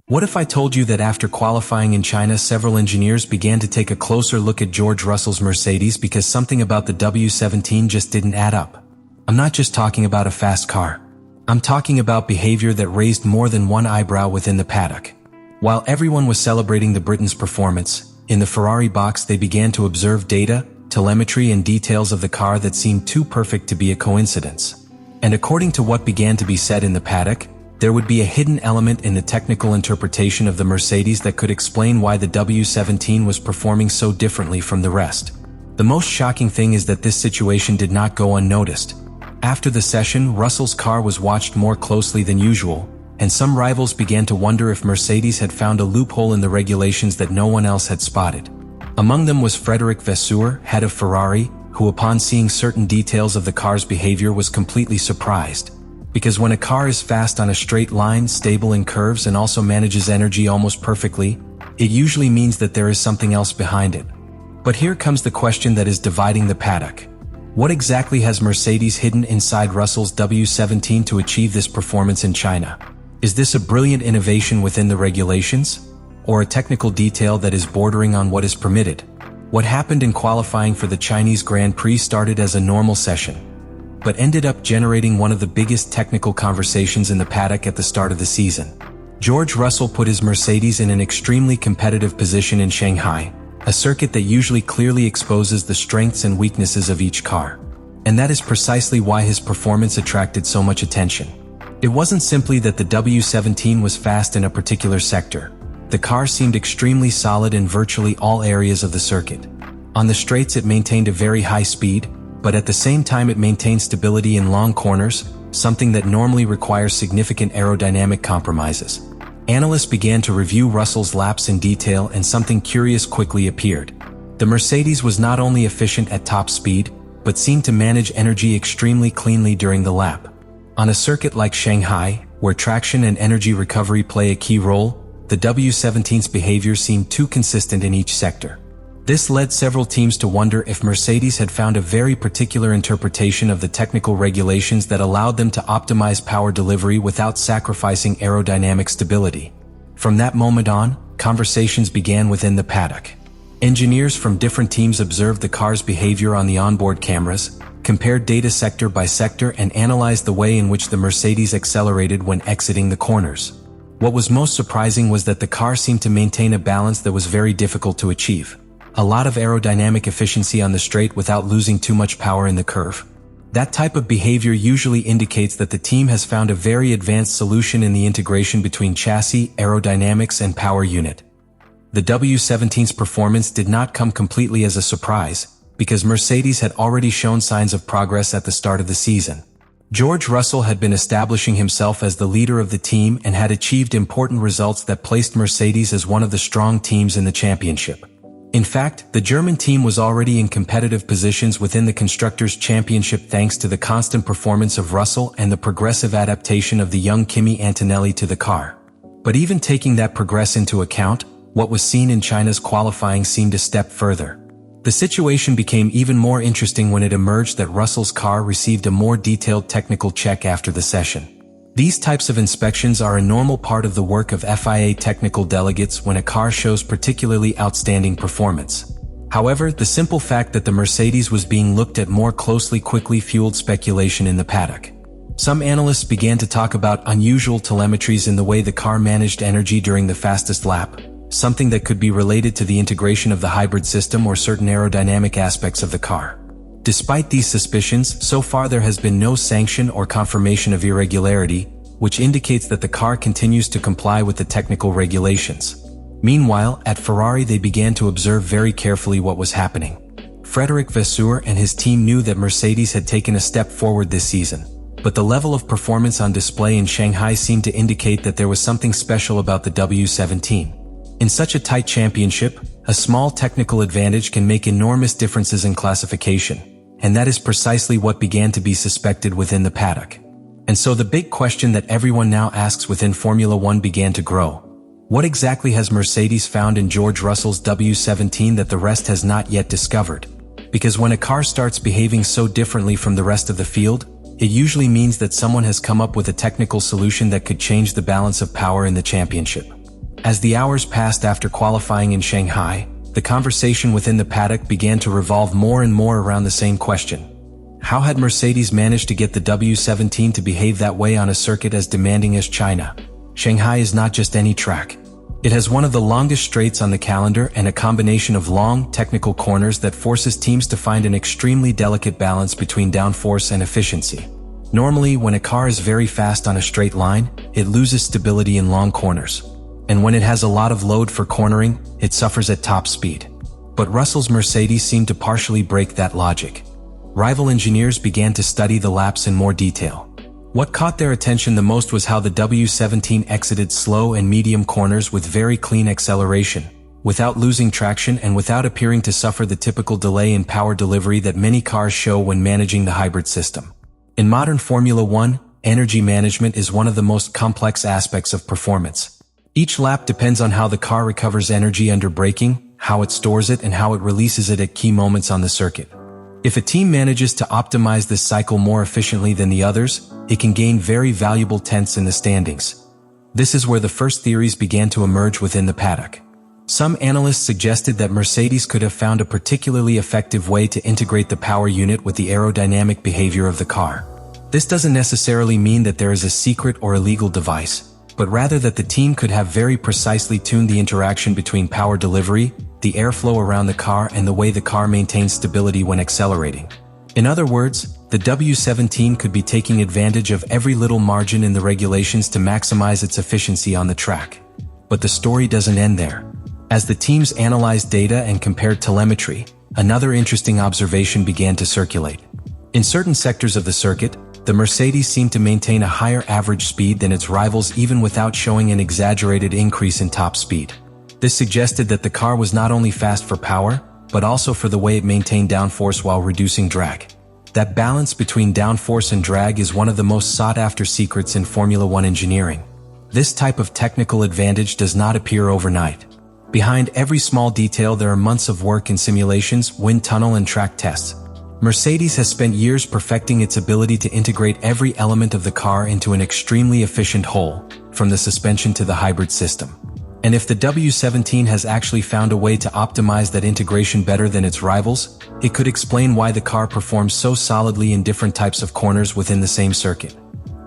What if I told you that after qualifying in China, several engineers began to take a closer look at George Russell's Mercedes because something about the W17 just didn't add up? I'm not just talking about a fast car. I'm talking about behavior that raised more than one eyebrow within the paddock. While everyone was celebrating the Britain's performance, in the Ferrari box they began to observe data, telemetry and details of the car that seemed too perfect to be a coincidence. And according to what began to be said in the paddock, there would be a hidden element in the technical interpretation of the Mercedes that could explain why the W17 was performing so differently from the rest. The most shocking thing is that this situation did not go unnoticed. After the session, Russell's car was watched more closely than usual, and some rivals began to wonder if Mercedes had found a loophole in the regulations that no one else had spotted. Among them was Frédéric Vasseur, head of Ferrari, who upon seeing certain details of the car's behavior was completely surprised. Because when a car is fast on a straight line, stable in curves and also manages energy almost perfectly, it usually means that there is something else behind it. But here comes the question that is dividing the paddock. What exactly has Mercedes hidden inside Russell's W17 to achieve this performance in China? Is this a brilliant innovation within the regulations? Or a technical detail that is bordering on what is permitted? What happened in qualifying for the Chinese Grand Prix started as a normal session, but ended up generating one of the biggest technical conversations in the paddock at the start of the season. George Russell put his Mercedes in an extremely competitive position in Shanghai, a circuit that usually clearly exposes the strengths and weaknesses of each car. And that is precisely why his performance attracted so much attention. It wasn't simply that the W17 was fast in a particular sector. The car seemed extremely solid in virtually all areas of the circuit. On the straights it maintained a very high speed, but at the same time it maintained stability in long corners, something that normally requires significant aerodynamic compromises. Analysts began to review Russell's laps in detail and something curious quickly appeared. The Mercedes was not only efficient at top speed, but seemed to manage energy extremely cleanly during the lap. On a circuit like Shanghai, where traction and energy recovery play a key role, the W17's behavior seemed too consistent in each sector. This led several teams to wonder if Mercedes had found a very particular interpretation of the technical regulations that allowed them to optimize power delivery without sacrificing aerodynamic stability. From that moment on, conversations began within the paddock. Engineers from different teams observed the car's behavior on the onboard cameras, compared data sector by sector and analyzed the way in which the Mercedes accelerated when exiting the corners. What was most surprising was that the car seemed to maintain a balance that was very difficult to achieve. A lot of aerodynamic efficiency on the straight without losing too much power in the curve. That type of behavior usually indicates that the team has found a very advanced solution in the integration between chassis, aerodynamics and power unit. The W17's performance did not come completely as a surprise, because Mercedes had already shown signs of progress at the start of the season. George Russell had been establishing himself as the leader of the team and had achieved important results that placed Mercedes as one of the strong teams in the championship. In fact, the German team was already in competitive positions within the Constructors' Championship thanks to the constant performance of Russell and the progressive adaptation of the young Kimi Antonelli to the car. But even taking that progress into account, what was seen in China's qualifying seemed a step further. The situation became even more interesting when it emerged that Russell's car received a more detailed technical check after the session. These types of inspections are a normal part of the work of FIA technical delegates when a car shows particularly outstanding performance. However, the simple fact that the Mercedes was being looked at more closely quickly fueled speculation in the paddock. Some analysts began to talk about unusual telemetries in the way the car managed energy during the fastest lap, something that could be related to the integration of the hybrid system or certain aerodynamic aspects of the car. Despite these suspicions, so far there has been no sanction or confirmation of irregularity, which indicates that the car continues to comply with the technical regulations. Meanwhile, at Ferrari they began to observe very carefully what was happening. Frédéric Vasseur and his team knew that Mercedes had taken a step forward this season, but the level of performance on display in Shanghai seemed to indicate that there was something special about the W17. In such a tight championship, a small technical advantage can make enormous differences in classification, and that is precisely what began to be suspected within the paddock. And so the big question that everyone now asks within Formula One began to grow. What exactly has Mercedes found in George Russell's W17 that the rest has not yet discovered? Because when a car starts behaving so differently from the rest of the field, it usually means that someone has come up with a technical solution that could change the balance of power in the championship. As the hours passed after qualifying in Shanghai, the conversation within the paddock began to revolve more and more around the same question. How had Mercedes managed to get the W17 to behave that way on a circuit as demanding as China? Shanghai is not just any track. It has one of the longest straights on the calendar and a combination of long, technical corners that forces teams to find an extremely delicate balance between downforce and efficiency. Normally, when a car is very fast on a straight line, it loses stability in long corners. And when it has a lot of load for cornering, it suffers at top speed. But Russell's Mercedes seemed to partially break that logic. Rival engineers began to study the laps in more detail. What caught their attention the most was how the W17 exited slow and medium corners with very clean acceleration, without losing traction and without appearing to suffer the typical delay in power delivery that many cars show when managing the hybrid system. In modern Formula One, energy management is one of the most complex aspects of performance. Each lap depends on how the car recovers energy under braking, how it stores it, and how it releases it at key moments on the circuit. If a team manages to optimize this cycle more efficiently than the others, it can gain very valuable tenths in the standings. This is where the first theories began to emerge within the paddock. Some analysts suggested that Mercedes could have found a particularly effective way to integrate the power unit with the aerodynamic behavior of the car. This doesn't necessarily mean that there is a secret or illegal device, but rather that the team could have very precisely tuned the interaction between power delivery, the airflow around the car, and the way the car maintains stability when accelerating. In other words, the W17 could be taking advantage of every little margin in the regulations to maximize its efficiency on the track. But the story doesn't end there. As the teams analyzed data and compared telemetry, another interesting observation began to circulate. In certain sectors of the circuit, the Mercedes seemed to maintain a higher average speed than its rivals even without showing an exaggerated increase in top speed. This suggested that the car was not only fast for power, but also for the way it maintained downforce while reducing drag. That balance between downforce and drag is one of the most sought-after secrets in Formula One engineering. This type of technical advantage does not appear overnight. Behind every small detail there are months of work in simulations, wind tunnel, and track tests. Mercedes has spent years perfecting its ability to integrate every element of the car into an extremely efficient whole, from the suspension to the hybrid system. And if the W17 has actually found a way to optimize that integration better than its rivals, it could explain why the car performs so solidly in different types of corners within the same circuit.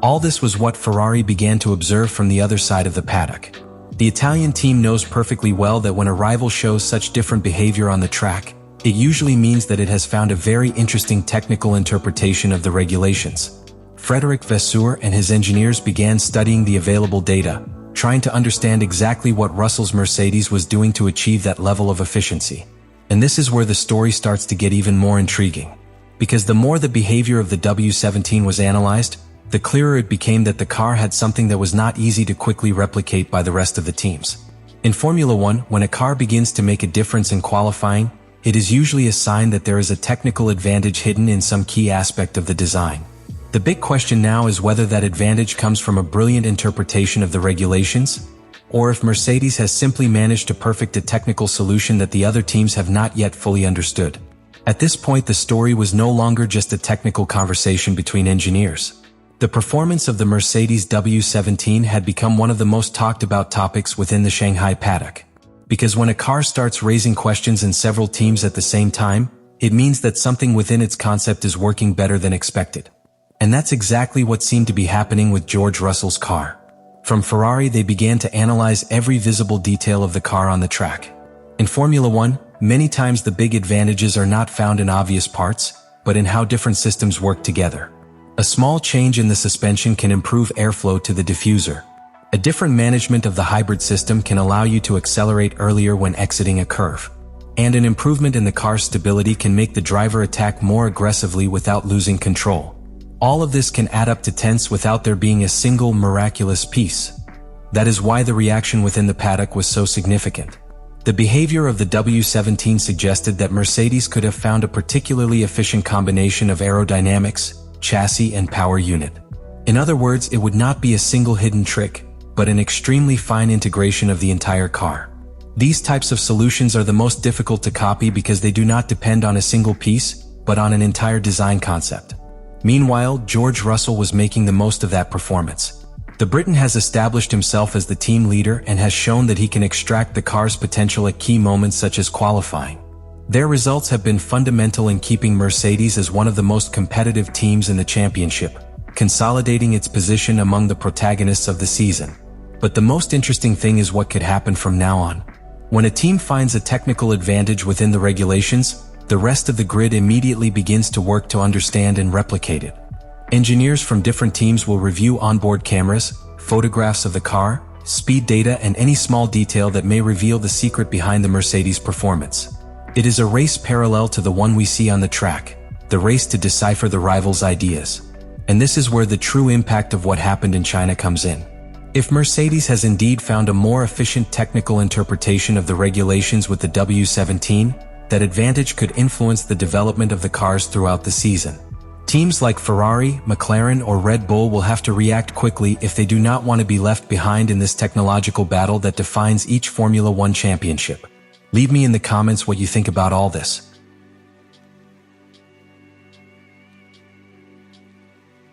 All this was what Ferrari began to observe from the other side of the paddock. The Italian team knows perfectly well that when a rival shows such different behavior on the track, it usually means that it has found a very interesting technical interpretation of the regulations. Frédéric Vasseur and his engineers began studying the available data, trying to understand exactly what Russell's Mercedes was doing to achieve that level of efficiency. And this is where the story starts to get even more intriguing. Because the more the behavior of the W17 was analyzed, the clearer it became that the car had something that was not easy to quickly replicate by the rest of the teams. In Formula One, when a car begins to make a difference in qualifying, it is usually a sign that there is a technical advantage hidden in some key aspect of the design. The big question now is whether that advantage comes from a brilliant interpretation of the regulations, or if Mercedes has simply managed to perfect a technical solution that the other teams have not yet fully understood. At this point, the story was no longer just a technical conversation between engineers. The performance of the Mercedes W17 had become one of the most talked about topics within the Shanghai paddock. Because when a car starts raising questions in several teams at the same time, it means that something within its concept is working better than expected. And that's exactly what seemed to be happening with George Russell's car. From Ferrari, they began to analyze every visible detail of the car on the track. In Formula One, many times the big advantages are not found in obvious parts, but in how different systems work together. A small change in the suspension can improve airflow to the diffuser. A different management of the hybrid system can allow you to accelerate earlier when exiting a curve. And an improvement in the car's stability can make the driver attack more aggressively without losing control. All of this can add up to tenths without there being a single miraculous piece. That is why the reaction within the paddock was so significant. The behavior of the W17 suggested that Mercedes could have found a particularly efficient combination of aerodynamics, chassis, and power unit. In other words, it would not be a single hidden trick, but an extremely fine integration of the entire car. These types of solutions are the most difficult to copy because they do not depend on a single piece, but on an entire design concept. Meanwhile, George Russell was making the most of that performance. The Briton has established himself as the team leader and has shown that he can extract the car's potential at key moments such as qualifying. Their results have been fundamental in keeping Mercedes as one of the most competitive teams in the championship, consolidating its position among the protagonists of the season. But the most interesting thing is what could happen from now on. When a team finds a technical advantage within the regulations, the rest of the grid immediately begins to work to understand and replicate it. Engineers from different teams will review onboard cameras, photographs of the car, speed data, and any small detail that may reveal the secret behind the Mercedes performance. It is a race parallel to the one we see on the track, the race to decipher the rivals' ideas. And this is where the true impact of what happened in China comes in. If Mercedes has indeed found a more efficient technical interpretation of the regulations with the W17, that advantage could influence the development of the cars throughout the season. Teams like Ferrari, McLaren, or Red Bull will have to react quickly if they do not want to be left behind in this technological battle that defines each Formula One championship. Leave me in the comments what you think about all this.